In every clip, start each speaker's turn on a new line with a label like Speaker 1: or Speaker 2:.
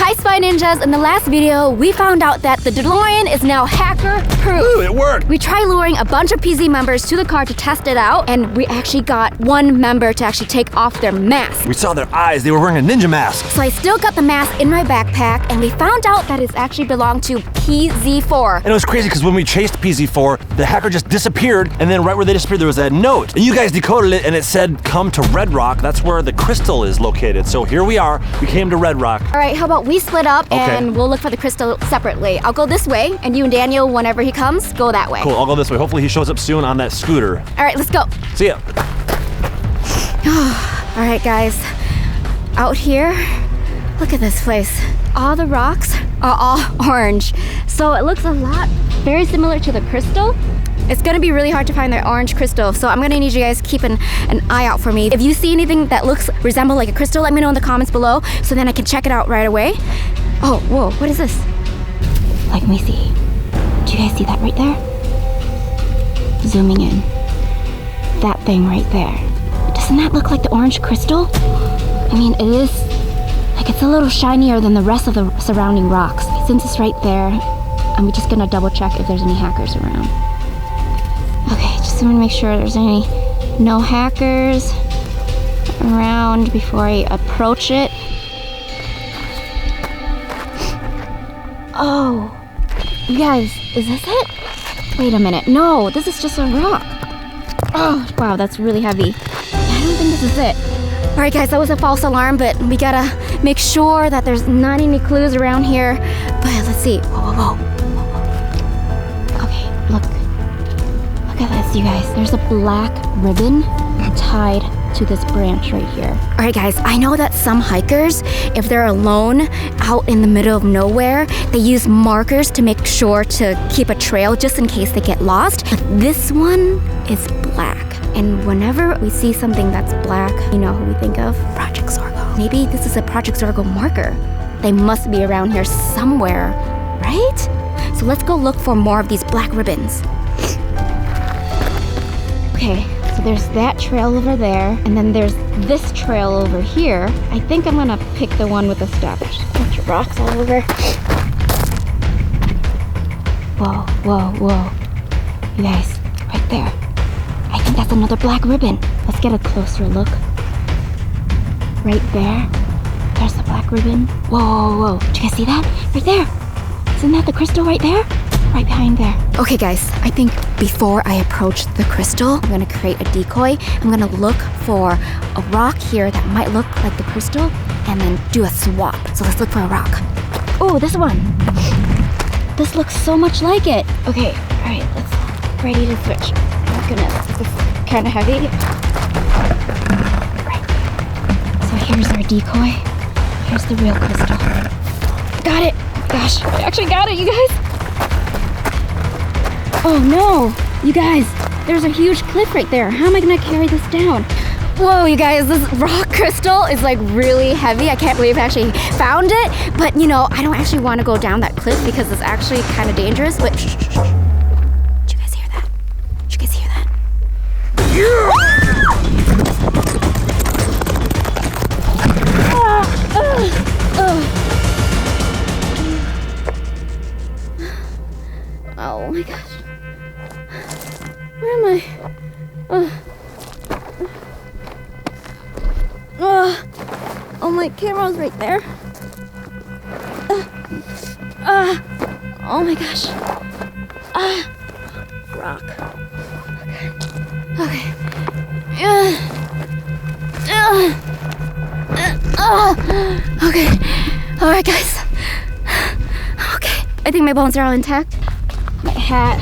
Speaker 1: Hi Spy Ninjas, in the last video, we found out that the DeLorean is now hacker-proof.
Speaker 2: Ooh, it worked!
Speaker 1: We tried luring a bunch of PZ members to the car to test it out, and we actually got one member to actually take off their mask.
Speaker 2: We saw their eyes, they were wearing a ninja mask.
Speaker 1: So I still got the mask in my backpack, and we found out that it actually belonged to PZ4.
Speaker 2: And it was crazy because when we chased PZ4, the hacker just disappeared, and then right where they disappeared, there was that note. And you guys decoded it, and it said, come to Red Rock. That's where the crystal is located. So here we are, we came to Red Rock.
Speaker 1: All right, how about we split up and we'll look for the crystal separately. I'll go this way, and you and Daniel, whenever he comes, go that way.
Speaker 2: Cool, I'll go this way. Hopefully he shows up soon on that scooter.
Speaker 1: All right, let's go.
Speaker 2: See ya.
Speaker 1: All right, guys, out here, look at this place. All the rocks are all orange. So it looks a lot very similar to the crystal. It's gonna be really hard to find the orange crystal, so I'm gonna need you guys to keep an eye out for me. If you see anything that resembles like a crystal, let me know in the comments below, so then I can check it out right away. Oh, whoa, what is this? Let me see. Do you guys see that right there? Zooming in. That thing right there. Doesn't that look like the orange crystal? I mean, it is, like it's a little shinier than the rest of the surrounding rocks. Since it's right there, I'm just gonna double check if there's any hackers around. Okay, just want to make sure there's no hackers around before I approach it. Oh, you guys, is this it? Wait a minute, no, this is just a rock. Oh, wow, that's really heavy. I don't think this is it. All right, guys, that was a false alarm, but we gotta make sure that there's not any clues around here. But let's see. Whoa, whoa, whoa. Okay, look. Look at this, you guys. There's a black ribbon tied to this branch right here. All right, guys, I know that some hikers, if they're alone out in the middle of nowhere, they use markers to make sure to keep a trail just in case they get lost. But this one is black. And whenever we see something that's black, you know who we think of? Project Zorgo. Maybe this is a Project Zorgo marker. They must be around here somewhere, right? So let's go look for more of these black ribbons. Okay, so there's that trail over there, and then there's this trail over here. I think I'm gonna pick the one with the step. There's a bunch of rocks all over. Whoa, whoa, whoa. You guys, right there. I think that's another black ribbon. Let's get a closer look. Right there. There's the black ribbon. Whoa, whoa, whoa. Did you guys see that? Right there. Isn't that the crystal right there? Right behind there. Okay, guys, I think before I approach the crystal, I'm gonna create a decoy. I'm gonna look for a rock here that might look like the crystal and then do a swap. So let's look for a rock. Oh, this one. This looks so much like it. Okay, all right, let's ready to switch. Oh my goodness, this is kind of heavy. Right. So here's our decoy. Here's the real crystal. Got it. Gosh, I actually got it, you guys. Oh no, you guys, there's a huge cliff right there. How am I gonna carry this down? Whoa, you guys, this rock crystal is like really heavy. I can't believe I actually found it. But you know, I don't actually want to go down that cliff because it's actually kind of dangerous. But shh, shh, shh. Did you guys hear that? Did you guys hear that? Oh my gosh. Where am I? Oh, my camera's right there. Oh my gosh. Rock. Okay. Okay. All right, guys. Okay. I think my bones are all intact. My hat.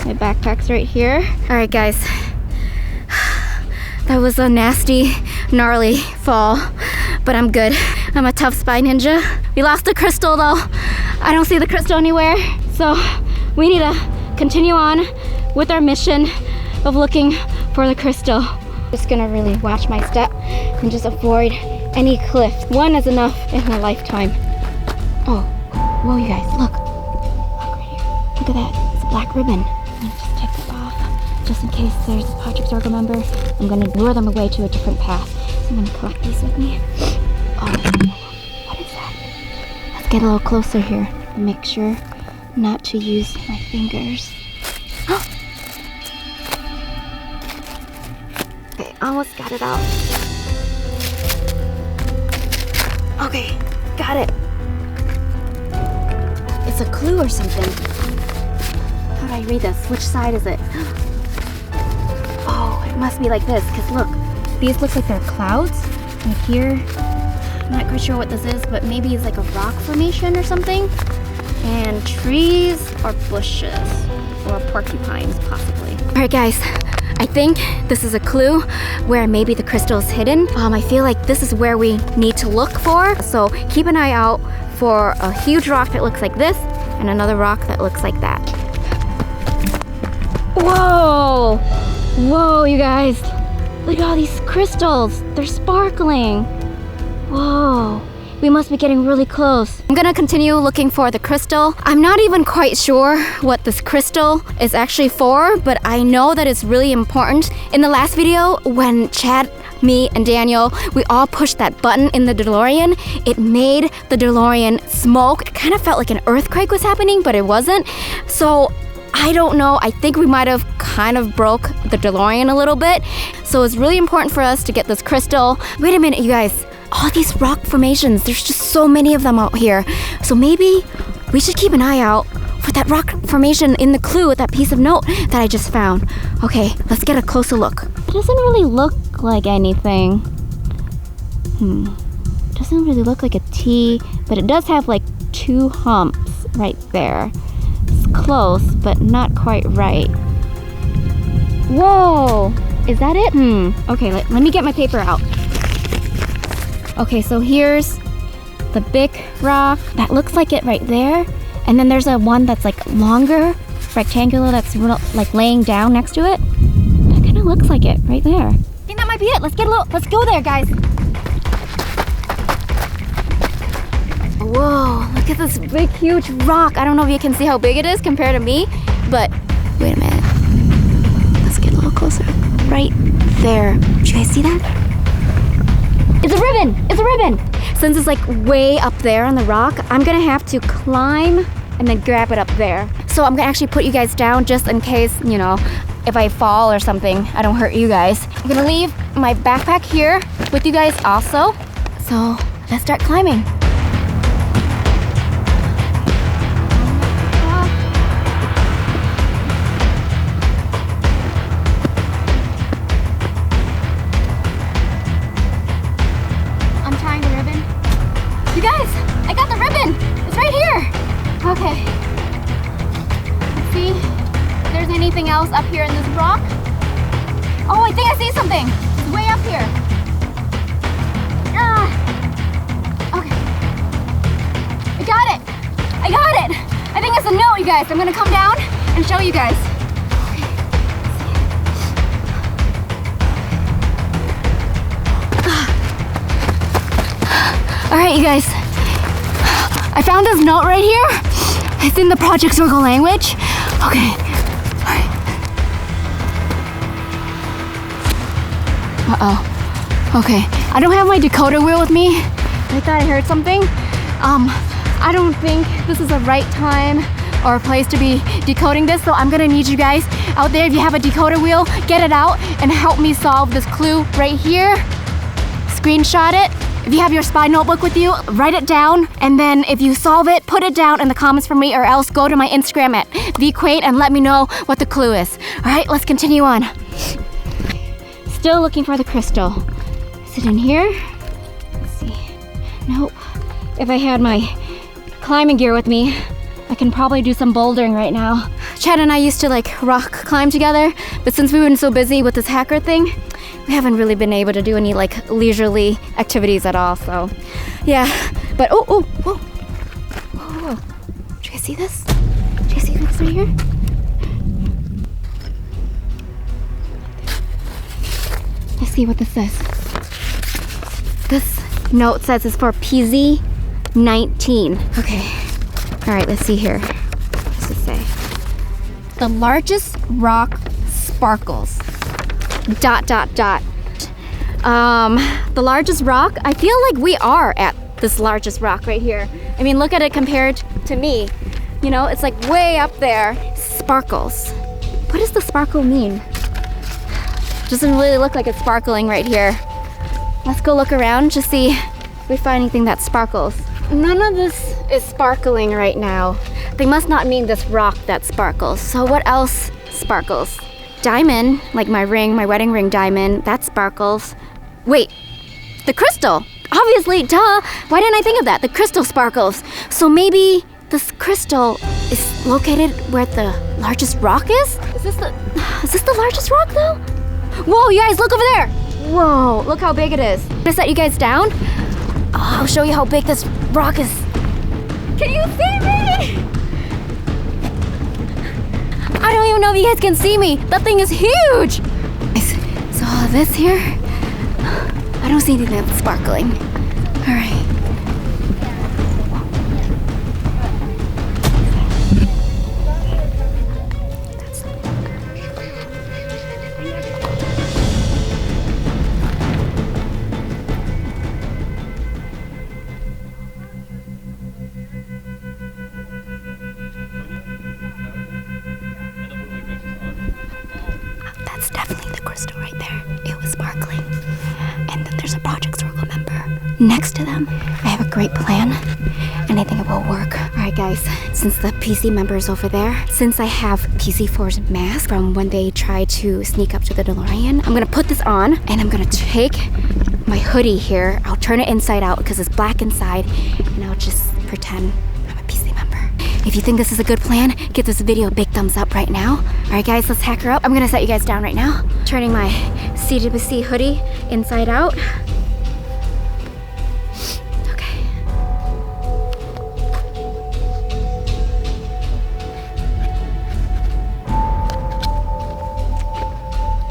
Speaker 1: My backpack's right here. All right, guys. That was a nasty, gnarly fall, but I'm good. I'm a tough spy ninja. We lost the crystal though. I don't see the crystal anywhere, so we need to continue on with our mission of looking for the crystal. Just gonna really watch my step and just avoid any cliff. One is enough in a lifetime. Oh, whoa, you guys, look. Look right here. Look at that, it's a black ribbon. Just take it off, just in case there's a Project Zorgo member. I'm gonna lure them away to a different path. So I'm gonna collect these with me. Oh, what is that? get a little closer here. Make sure not to use my fingers. Okay, almost got it out. Okay, got it. It's a clue or something. How do I read this? Which side is it? Oh, it must be like this, because look, these look like they're clouds. Right here, I'm not quite sure what this is, but maybe it's like a rock formation or something. And trees or bushes, or porcupines possibly. All right guys, I think this is a clue where maybe the crystal is hidden. I feel like this is where we need to look for. So keep an eye out for a huge rock that looks like this and another rock that looks like that. Whoa! Whoa, you guys. Look at all these crystals. They're sparkling. Whoa. We must be getting really close. I'm gonna continue looking for the crystal. I'm not even quite sure what this crystal is actually for, but I know that it's really important. In the last video, when Chad, me, and Daniel, we all pushed that button in the DeLorean, it made the DeLorean smoke. It kind of felt like an earthquake was happening, but it wasn't. So I don't know, I think we might have kind of broke the DeLorean a little bit. So it's really important for us to get this crystal. Wait a minute, you guys. All these rock formations, there's just so many of them out here. So maybe we should keep an eye out for that rock formation in the clue with that piece of note that I just found. Okay, let's get a closer look. It doesn't really look like anything. It doesn't really look like a T, but it does have like 2 humps right there. It's close, but not quite right. Whoa, is that it? Okay, let me get my paper out. Okay, so here's the big rock. That looks like it right there. And then there's a one that's like longer, rectangular, that's like laying down next to it. That kind of looks like it right there. I think that might be it. Let's go there, guys. Whoa, look at this big, huge rock. I don't know if you can see how big it is compared to me, but wait a minute. Let's get a little closer. Right there. Do you guys see that? It's a ribbon! It's a ribbon! Since it's like way up there on the rock, I'm gonna have to climb and then grab it up there. So I'm gonna actually put you guys down just in case, you know, if I fall or something, I don't hurt you guys. I'm gonna leave my backpack here with you guys also. So let's start climbing. Okay. Let's see if there's anything else up here in this rock. Oh, I think I see something. It's way up here. Okay. I got it. I got it. I think it's a note, you guys. I'm gonna come down and show you guys. All right, you guys. I found this note right here. It's in the Project Zorgo language. Okay. All right. Uh-oh. Okay. I don't have my decoder wheel with me. I thought I heard something. I don't think this is the right time or place to be decoding this, so I'm gonna need you guys out there, if you have a decoder wheel, get it out and help me solve this clue right here. Screenshot it. If you have your spy notebook with you, write it down, and then if you solve it, put it down in the comments for me, or else go to my Instagram at Qwaint and let me know what the clue is. All right, let's continue on. Still looking for the crystal. Is it in here? Let's see. Nope. If I had my climbing gear with me, I can probably do some bouldering right now. Chad and I used to like rock climb together, but since we've been so busy with this hacker thing, we haven't really been able to do any like leisurely activities at all, so yeah. But whoa. Do you guys see this? Do you see this right here? Let's see what this says. This note says it's for PZ19. Okay. All right, let's see here. What does it say? The largest rock sparkles. ... The largest rock, I feel like we are at this largest rock right here. I mean, look at it compared to me. You know, it's like way up there. Sparkles. What does the sparkle mean? Doesn't really look like it's sparkling right here. Let's go look around, just see if we find anything that sparkles. None of this is sparkling right now. They must not mean this rock that sparkles. So what else sparkles? Diamond, like my ring, my wedding ring diamond, that sparkles. Wait, the crystal. Obviously, duh. Why didn't I think of that? The crystal sparkles. So maybe this crystal is located where the largest rock is? Is this the largest rock though? Whoa, you guys, look over there. Whoa, look how big it is. I'm gonna set you guys down. Oh, I'll show you how big this rock is. Can you see me? I don't even know if you guys can see me. That thing is huge. So all of this here, I don't see anything that's sparkling. All right. That's definitely the crystal right there. It was sparkling. And then there's a Project Zorgo member next to them. I have a great plan, and I think it will work. All right, guys, since the PC member is over there, since I have PC4's mask from when they tried to sneak up to the DeLorean, I'm gonna put this on, and I'm gonna take my hoodie here. I'll turn it inside out because it's black inside, and I'll just pretend I'm a PC member. If you think this is a good plan, give this video a big thumbs up right now. All right, guys, let's hack her up. I'm gonna set you guys down right now. Turning my CWC hoodie inside out. Okay.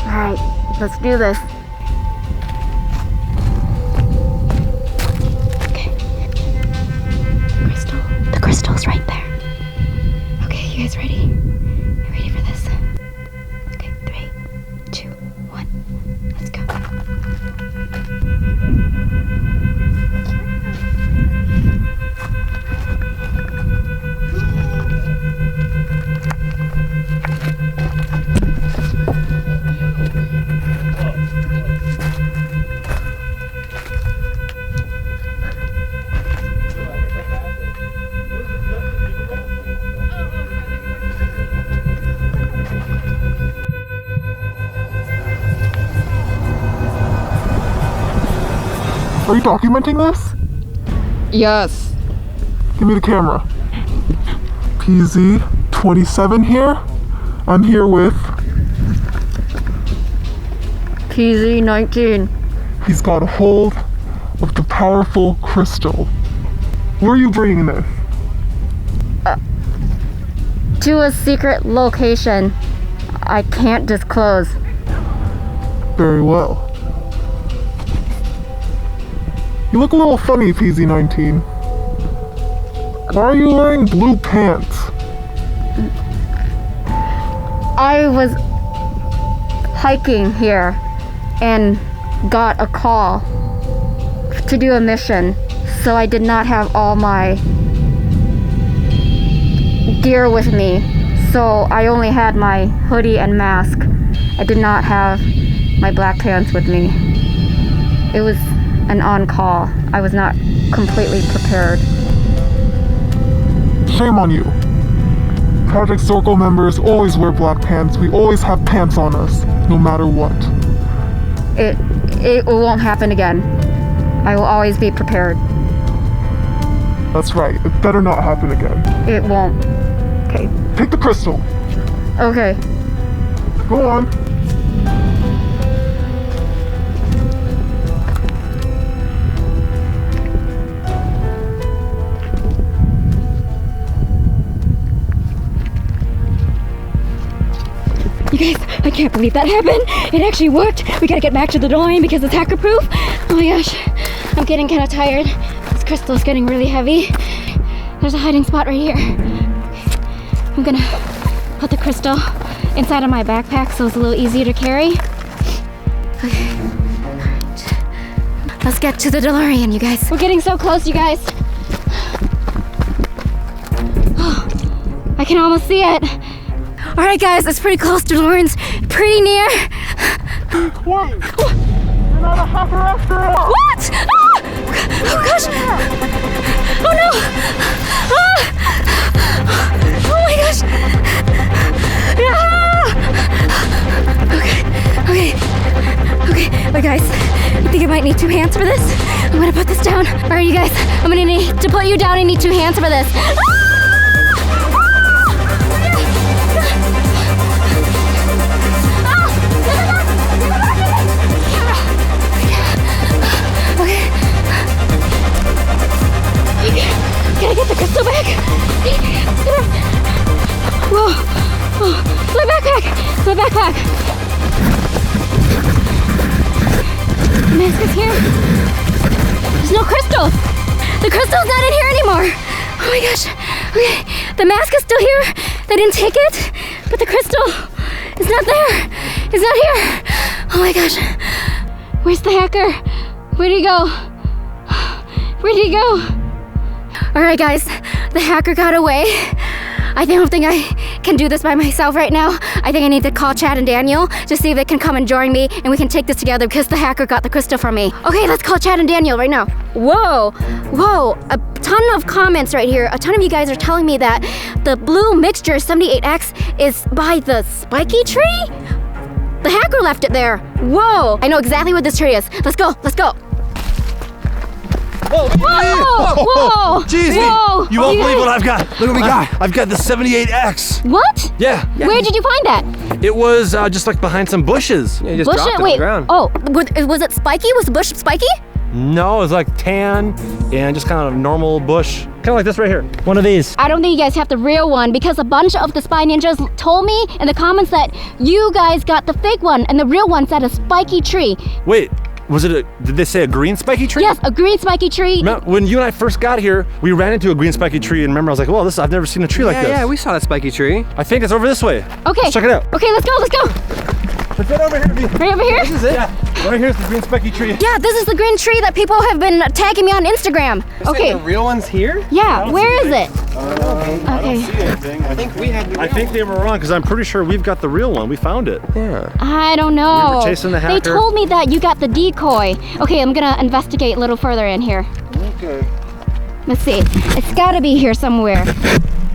Speaker 1: All right, let's do this. Okay. Crystal. The crystal's right there. Okay, you guys ready? You ready for this? Okay, 3, 2, 1, let's go.
Speaker 3: Are you documenting this?
Speaker 4: Yes.
Speaker 3: Give me the camera. PZ27 here. I'm here with...
Speaker 4: PZ19.
Speaker 3: He's got a hold of the powerful crystal. Where are you bringing this?
Speaker 4: To a secret location I can't disclose.
Speaker 3: Very well. You look a little funny, PZ19. Why are you wearing blue pants?
Speaker 4: I was hiking here and got a call to do a mission, so I did not have all my gear with me. So I only had my hoodie and mask. I did not have my black pants with me. It was an on-call. I was not completely prepared.
Speaker 3: Shame on you. Project Zorgo members always wear black pants. We always have pants on us, no matter what.
Speaker 4: It won't happen again. I will always be prepared.
Speaker 3: That's right. It better not happen again.
Speaker 4: It won't. Okay.
Speaker 3: Take the crystal.
Speaker 4: Okay.
Speaker 3: Go on.
Speaker 1: You guys, I can't believe that happened. It actually worked. We gotta get back to the DeLorean because it's hacker proof. Oh my gosh, I'm getting kind of tired. This crystal's getting really heavy. There's a hiding spot right here. I'm gonna put the crystal inside of my backpack so it's a little easier to carry. Okay. Let's get to the DeLorean, you guys. We're getting so close, you guys. I can almost see it. All right, guys, it's pretty close. DeLorean's pretty near.
Speaker 3: Qwaint! You're not a hacker after all!
Speaker 1: What? Ah! Oh gosh! Oh no! Ah! Oh my gosh! Ah! Okay, wait, guys. I think I might need 2 hands for this. I'm gonna put this down. All right, you guys. I'm gonna need to put you down. I need 2 hands for this. Can I get the crystal back? Whoa. Oh, my backpack. My backpack. The mask is here. There's no crystal. The crystal's not in here anymore. Oh my gosh. Okay. The mask is still here. They didn't take it, but the crystal is not there. It's not here. Oh my gosh. Where's the hacker? Where'd he go? Where'd he go? All right, guys, the hacker got away. I don't think I can do this by myself right now. I think I need to call Chad and Daniel to see if they can come and join me and we can take this together because the hacker got the crystal from me. Okay, let's call Chad and Daniel right now. Whoa, a ton of comments right here. A ton of you guys are telling me that the blue mixture 78X is by the spiky tree? The hacker left it there. Whoa, I know exactly what this tree is. Let's go.
Speaker 2: Whoa!
Speaker 1: Whoa!
Speaker 2: Jeez,
Speaker 1: Whoa!
Speaker 2: you won't believe what I've got. Look what we
Speaker 5: got.
Speaker 2: I've got the 78X.
Speaker 1: What?
Speaker 2: Yeah.
Speaker 1: Where did you find that?
Speaker 2: It was just like behind some bushes.
Speaker 5: Yeah, you just
Speaker 1: Bush
Speaker 5: dropped
Speaker 1: it?
Speaker 5: it on
Speaker 1: Wait.
Speaker 5: the ground.
Speaker 1: Oh, was it spiky? Was the bush spiky?
Speaker 2: No, it was like tan and just kind of normal bush. Kind of like this right here. One of these.
Speaker 1: I don't think you guys have the real one because a bunch of the Spy Ninjas told me in the comments that you guys got the fake one and the real one's at a spiky tree.
Speaker 2: Wait, did they say a green spiky tree?
Speaker 1: Yes, a green spiky tree.
Speaker 2: Remember, when you and I first got here, we ran into a green spiky tree and remember I was like, well, I've never seen a tree like this.
Speaker 5: Yeah, we saw that spiky tree.
Speaker 2: I think it's over this way.
Speaker 1: Okay.
Speaker 2: Let's check it out.
Speaker 1: Okay, let's go.
Speaker 2: It's right over here.
Speaker 1: Right over here?
Speaker 5: This is it.
Speaker 2: Yeah, right here's the green spiky tree.
Speaker 1: Yeah, this is the green tree that people have been tagging me on Instagram.
Speaker 5: You're saying the real one's here?
Speaker 1: Yeah, where is it?
Speaker 2: I don't see anything.
Speaker 5: I think we had the real
Speaker 2: I think they were wrong because I'm pretty sure we've got the real one. We found it.
Speaker 5: Yeah.
Speaker 1: I don't know.
Speaker 2: We were chasing the hacker.
Speaker 1: They told me that you got the decoy. Okay, I'm gonna investigate a little further in here.
Speaker 2: Okay.
Speaker 1: Let's see. It's gotta be here somewhere.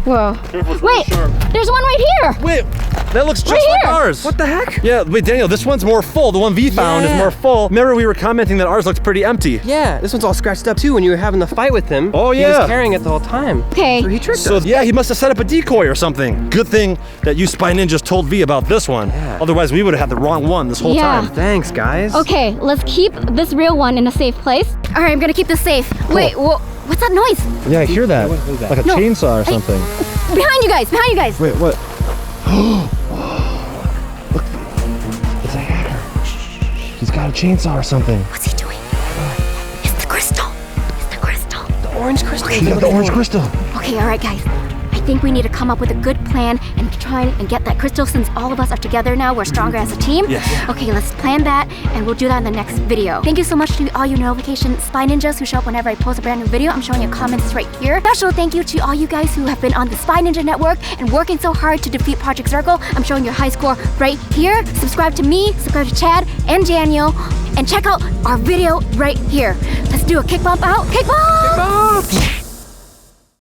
Speaker 1: Whoa. Wait, there's one right here.
Speaker 2: Wait, that looks just
Speaker 1: Right
Speaker 2: like
Speaker 1: here.
Speaker 2: ours.
Speaker 5: What the heck?
Speaker 2: Yeah, wait, Daniel, this one's more full. The one we found is
Speaker 5: Yeah.
Speaker 2: more full. Remember, we were commenting that ours looked pretty empty.
Speaker 5: Yeah, this one's all scratched up too when you were having the fight with him.
Speaker 2: Oh,
Speaker 5: He
Speaker 2: yeah.
Speaker 5: was carrying it the whole time.
Speaker 1: Okay.
Speaker 5: So he tricked
Speaker 2: So
Speaker 5: us.
Speaker 2: yeah, he must have set up a decoy or something. Good thing that you Spy Ninjas told V about this one.
Speaker 5: Yeah.
Speaker 2: Otherwise, we would have had the wrong one this whole
Speaker 1: Yeah.
Speaker 2: time.
Speaker 5: Thanks, guys.
Speaker 1: Okay, let's keep this real one in a safe place. All right, I'm gonna keep this safe. Wait, what's that noise?
Speaker 2: Yeah, I hear that.
Speaker 5: What is that?
Speaker 2: Like a
Speaker 1: No,
Speaker 2: chainsaw or
Speaker 1: I-
Speaker 2: something.
Speaker 1: Behind you guys, behind you guys.
Speaker 2: Wait, what? Look, it's a hacker. He's got a chainsaw or something.
Speaker 1: What's he doing? It's the crystal.
Speaker 5: The orange crystal.
Speaker 2: He got the orange crystal.
Speaker 1: Okay, all right, guys. I think we need to come up with a good plan and try and get that crystal since all of us are together now. We're stronger as a team.
Speaker 2: Yes.
Speaker 1: Okay, let's plan that and we'll do that in the next video. Thank you so much to all you notification Spy Ninjas who show up whenever I post a brand new video. I'm showing your comments right here. Special thank you to all you guys who have been on the Spy Ninja Network and working so hard to defeat Project Zorgo. I'm showing your high score right here. Subscribe to me, subscribe to Chad and Daniel, and check out our video right here. Let's do a kick bump out. Kick bump!